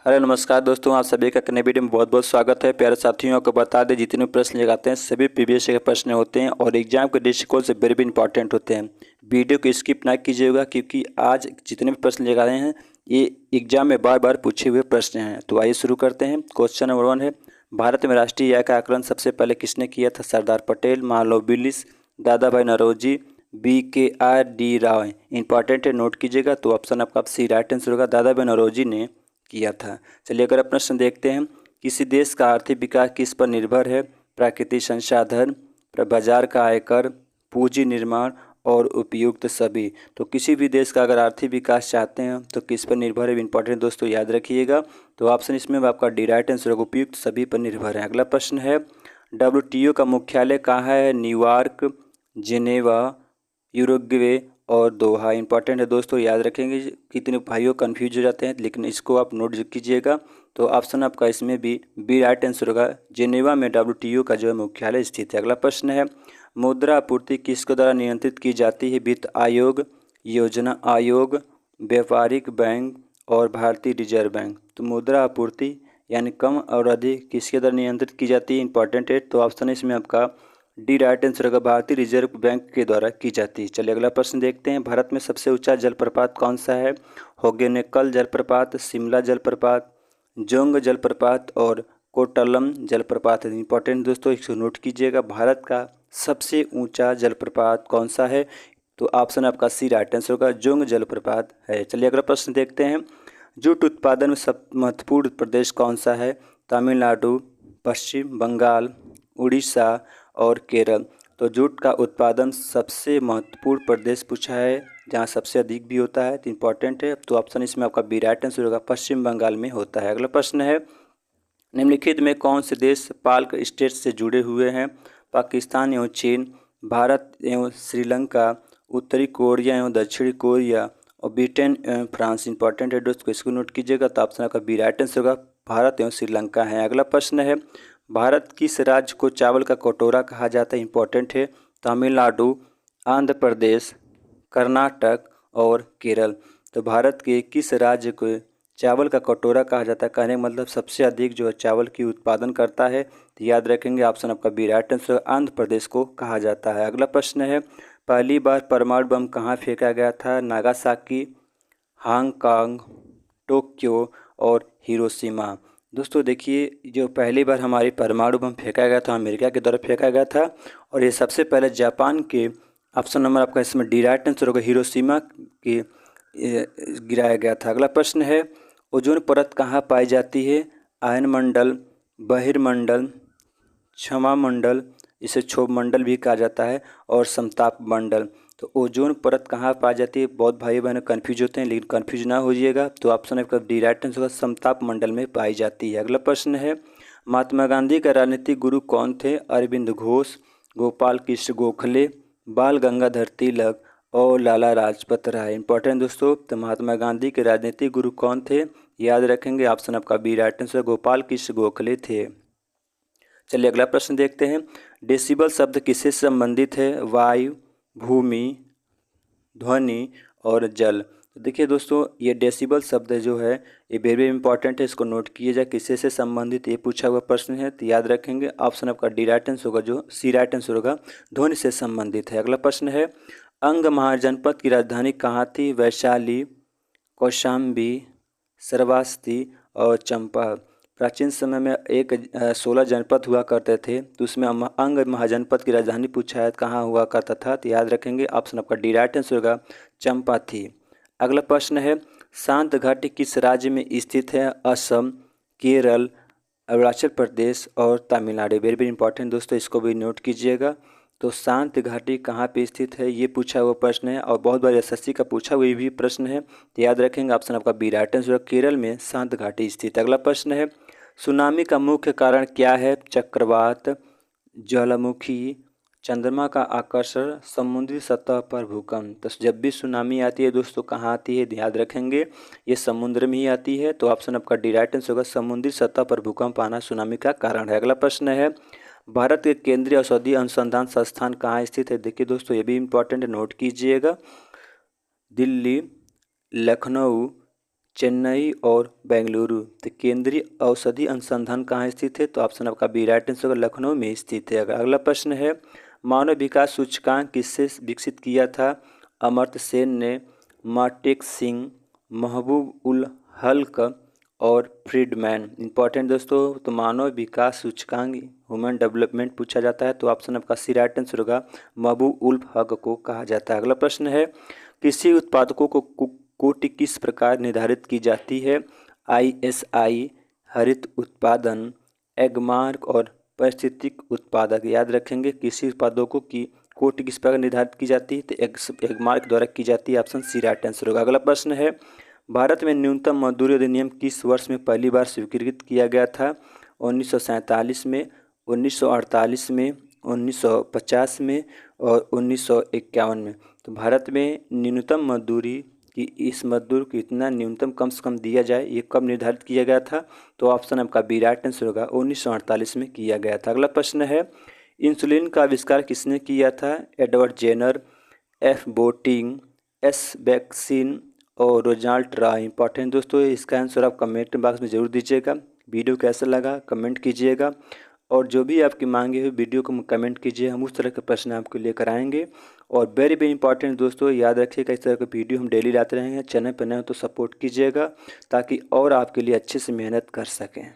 Hello नमस्कार दोस्तों, आप सभी का नए वीडियो में बहुत बहुत स्वागत है। प्यारे साथियों को बता दें, जितने भी प्रश्न लगाते हैं सभी प्रीवियस के प्रश्न होते हैं और एग्जाम के दृष्टिकोण से वेरी इंपॉर्टेंट होते हैं। वीडियो को स्किप ना कीजिएगा क्योंकि आज जितने भी प्रश्न लगा रहे हैं ये एग्जाम में बार बार पूछे हुए प्रश्न हैं। तो आइए शुरू करते हैं। क्वेश्चन नंबर 1 है, भारत में राष्ट्रीय आय का आकलन सबसे पहले किसने किया था? Sardar Patel, Mahalanobis Willis, Dadabhai Naoroji, BKR D Rao. Important है, नोट कीजिएगा। तो ऑप्शन आपका सी राइट आंसर होगा, दादा भाई नौरोजी ने किया था। चलिए अगर प्रश्न देखते हैं, किसी देश का आर्थिक विकास किस पर निर्भर है? प्राकृतिक संसाधन, बाजार का आयकर, पूंजी निर्माण और उपयुक्त सभी। तो किसी भी देश का अगर आर्थिक विकास चाहते हैं तो किस पर निर्भर है? इंपॉर्टेंट दोस्तों, याद रखिएगा। तो ऑप्शन इसमें आपका डी राइट आंसर होगा, उपयुक्त सभी पर निर्भर है। अगला प्रश्न है, WTO का मुख्यालय कहाँ है? न्यूयॉर्क, जिनेवा, यूरुग्वे और दोहा। इंपॉर्टेंट है दोस्तों, याद रखेंगे। कितने भाइयों कंफ्यूज हो जाते हैं, लेकिन इसको आप नोट कीजिएगा। तो ऑप्शन आपका इसमें भी बी राइट आंसर होगा, जिनेवा में WTO का जो है मुख्यालय स्थित है। अगला प्रश्न है, मुद्रा आपूर्ति किसके द्वारा नियंत्रित की जाती है? वित्त आयोग, योजना आयोग, व्यापारिक बैंक और भारतीय रिजर्व बैंक। तो मुद्रा आपूर्ति यानी कम और अधिक किसके द्वारा नियंत्रित की जाती है? इंपॉर्टेंट है। तो ऑप्शन इसमें आपका डी राइट आंसर होगा, भारतीय रिजर्व बैंक के द्वारा की जाती है। चलिए अगला प्रश्न देखते हैं, भारत में सबसे ऊंचा जलप्रपात कौन सा है? होगेनेकल जलप्रपात, शिमला जलप्रपात, जोंग जलप्रपात और कोट्टलम जलप्रपात है। इंपॉर्टेंट दोस्तों, इसको नोट कीजिएगा। भारत का सबसे ऊंचा जलप्रपात कौन सा है? तो ऑप्शन आपका सी राइट आंसर होगा, जोंग जलप्रपात है। चलिए अगला प्रश्न देखते हैं, जूट उत्पादन में सब महत्वपूर्ण प्रदेश कौन सा है? तमिलनाडु, पश्चिम बंगाल, उड़ीसा और केरल। तो जूट का उत्पादन सबसे महत्वपूर्ण प्रदेश पूछा है जहाँ सबसे अधिक भी होता है। तो इंपॉर्टेंट है। तो ऑप्शन इसमें आपका बी राइट आंसर होगा, पश्चिम बंगाल में होता है। अगला प्रश्न है, निम्नलिखित में कौन से देश पाल्क स्टेट से जुड़े हुए हैं? पाकिस्तान एवं चीन, भारत एवं श्रीलंका, उत्तरी कोरिया एवं दक्षिणी कोरिया और ब्रिटेन एवं फ्रांस। इंपॉर्टेंट है दोस्तों, इसको नोट कीजिएगा। तो ऑप्शन आपका बी राइट आंसर होगा, भारत एवं श्रीलंका है। अगला प्रश्न है, भारत किस राज्य को चावल का कटोरा कहा जाता है? इंपॉर्टेंट है, तमिलनाडु, आंध्र प्रदेश, कर्नाटक और केरल। तो भारत के किस राज्य को चावल का कटोरा कहा जाता है? कहने का मतलब सबसे अधिक जो है चावल की उत्पादन करता है। तो याद रखेंगे, ऑप्शन आपका B right answer, Andhra Pradesh को कहा जाता है। अगला प्रश्न है, पहली बार परमाणु बम कहाँ फेंका गया था? नागासाकी, हांगकांग, टोक्यो और हिरोशिमा। दोस्तों देखिए, जो पहली बार हमारी परमाणु बम फेंका गया था अमेरिका की तरफ फेंका गया था और ये सबसे पहले जापान के, ऑप्शन नंबर आपका इसमें डी राइट आंसर होगा, हिरोशिमा के गिराया गया था। अगला प्रश्न है, ओजोन परत कहाँ पाई जाती है? आयनमंडल, बहिर्मंडल, क्षमा मंडल, इसे क्षोभ मंडल भी कहा जाता है, और समताप मंडल। तो ओजोन परत कहाँ पाई जाती है? बहुत भाई बहन कन्फ्यूज होते हैं, लेकिन कन्फ्यूज ना होइएगा। तो ऑप्शन आपका डी राइट आंसर होगा, समताप मंडल में पाई जाती है। अगला प्रश्न है, महात्मा गांधी का राजनीतिक गुरु कौन थे? अरविंद घोष, गोपाल कृष्ण गोखले, बाल गंगाधर तिलक और लाला लाजपत राय। इंपॉर्टेंट दोस्तों, तो महात्मा गांधी के राजनीतिक गुरु कौन थे? याद रखेंगे, ऑप्शन आपका B right answer, Gopal Krishna Gokhale थे। चलिए अगला प्रश्न देखते हैं, डेसिबल शब्द किससे संबंधित है? वायु, भूमि, ध्वनि और जल। तो देखिए दोस्तों, ये डेसिबल शब्द जो है ये वेरी इंपॉर्टेंट है, इसको नोट किए जाए। किससे से संबंधित ये पूछा हुआ प्रश्न है, तो याद रखेंगे, ऑप्शन आपका डी राइट आंसर होगा, जो सी राइट आंसर होगा, ध्वनि से संबंधित है। अगला प्रश्न है, अंग महाजनपद की राजधानी कहाँ थी? वैशाली, कौशाम्बी, श्रावस्ती और चंपा। प्राचीन समय में 16 जनपद हुआ करते थे, तो उसमें अंग महाजनपद की राजधानी पूछा है कहाँ हुआ करता था। तो याद रखेंगे, ऑप्शन आपका डी राइट आंसर होगा, चंपा थी। अगला प्रश्न है, शांत घाटी किस राज्य में स्थित है? असम, केरल, अरुणाचल प्रदेश और तमिलनाडु। वेरी वेरी इंपॉर्टेंट दोस्तों, इसको भी नोट कीजिएगा। तो शांत घाटी कहाँ पे स्थित है, ये पूछा हुआ प्रश्न है और बहुत बार SSC का पूछा हुआ भी प्रश्न है। तो याद रखेंगे, ऑप्शन आपका बी राइट आंसर, केरल में शांत घाटी स्थित। अगला प्रश्न है, सुनामी का मुख्य कारण क्या है? चक्रवात, ज्वालामुखी, चंद्रमा का आकर्षण, समुद्री सतह पर भूकंप। तो जब भी सुनामी आती है दोस्तों, कहाँ आती है? ध्यान रखेंगे, ये समुद्र में ही आती है। तो ऑप्शन आपका डी राइट आंसर होगा, समुद्री सतह पर भूकंप आना सुनामी का कारण है। अगला प्रश्न है, भारत के केंद्रीय औषधि अनुसंधान संस्थान कहाँ स्थित है? देखिए दोस्तों, ये भी इंपॉर्टेंट है, नोट कीजिएगा। दिल्ली, लखनऊ, चेन्नई और बेंगलुरु। तो केंद्रीय औषधि अनुसंधान कहाँ स्थित है? तो ऑप्शन आपका बी राइट आंसर होगा, लखनऊ में स्थित है। अगला प्रश्न है, मानव विकास सूचकांक किससे विकसित किया था? अमर्त्य सेन ने, माटेक सिंह, महबूब उल हल्क और फ्रीडमैन। इंपॉर्टेंट दोस्तों, तो मानव विकास सूचकांक ह्यूमन डेवलपमेंट पूछा जाता है, तो ऑप्शन आपका सी राइट आंसर होगा, महबूब उल हक को कहा जाता है। अगला प्रश्न है, कृषि उत्पादकों को कोटि किस प्रकार निर्धारित की जाती है? ISI, हरित उत्पादन, एगमार्क और पारिस्थितिक उत्पादक। याद रखेंगे, कृषि उत्पादकों की कोटि किस प्रकार निर्धारित की जाती है? तो एगमार्क द्वारा की जाती है। ऑप्शन सी राइट आंसर होगा। अगला प्रश्न है, भारत में न्यूनतम मजदूरी अधिनियम किस वर्ष में पहली बार स्वीकृत किया गया था? 1947 में, 1948 में, 1950 में और 1951 में। तो भारत में न्यूनतम मजदूरी कि इस मजदूर को इतना न्यूनतम कम से कम दिया जाए, ये कब निर्धारित किया गया था? तो ऑप्शन आपका बी राइट आंसर होगा, 1948 में किया गया था। अगला प्रश्न है, इंसुलिन का आविष्कार किसने किया था? एडवर्ड जेनर, एफ बोटिंग, एस वैक्सीन और रोनाल्ड रॉय। इंपॉर्टेंट दोस्तों, इसका आंसर आप कमेंट बॉक्स में ज़रूर दीजिएगा। वीडियो कैसा लगा कमेंट कीजिएगा, और जो भी आपकी मांगे हुई वीडियो को कमेंट कीजिए, हम उस तरह के प्रश्न आपको लेकर आएंगे। और वेरी वेरी इंपॉर्टेंट दोस्तों, याद रखिएगा, इस तरह के वीडियो हम डेली लाते रहेंगे। चैनल पर नए हो तो सपोर्ट कीजिएगा, ताकि और आपके लिए अच्छे से मेहनत कर सकें।